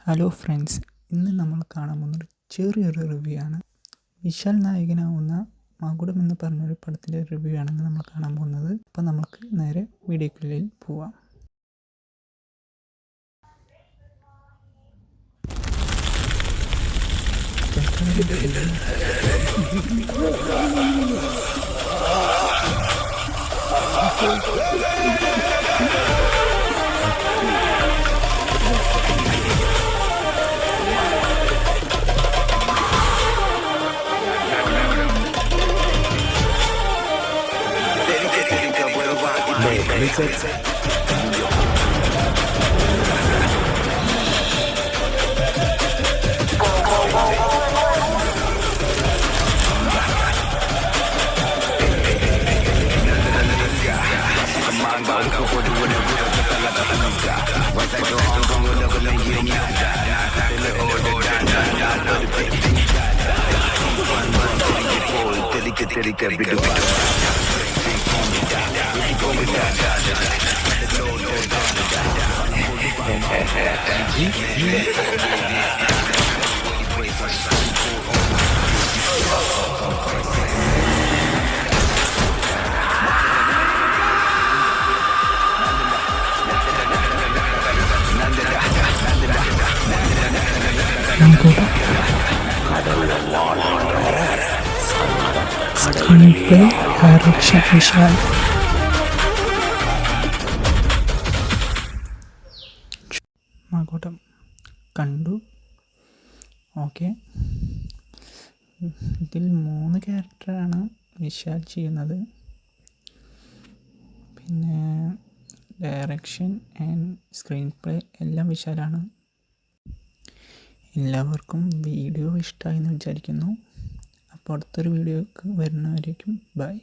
Hello friends, ഇന്ന് നമ്മൾ കാണാൻ പോകുന്നൊരു ചെറിയൊരു റിവ്യൂ ആണ്. വിശാൽ നായകനാവുന്ന മകുടം എന്ന് പറഞ്ഞൊരു പടത്തിൻ്റെ റിവ്യൂ ആണ് നമ്മൾ കാണാൻ പോകുന്നത്. അപ്പോൾ നമുക്ക് നേരെ വീഡിയോക്കുള്ളിൽ പോവാം. Screenplay direction Vishal. മകുടം കണ്ടു. ഓക്കെ, ഇതിൽ 3 ക്യാരക്ടറാണ് വിശാൽ ചെയ്യുന്നത്. പിന്നെ ഡയറക്ഷൻ ആൻഡ് സ്ക്രീൻ പ്ലേ എല്ലാം വിശാലാണ്. എല്ലാവർക്കും വീഡിയോ ഇഷ്ടമായി എന്ന് വിചാരിക്കുന്നു. അപ്പോൾ അടുത്തൊരു വീഡിയോക്ക് വരുന്നവരേക്കും ബൈ.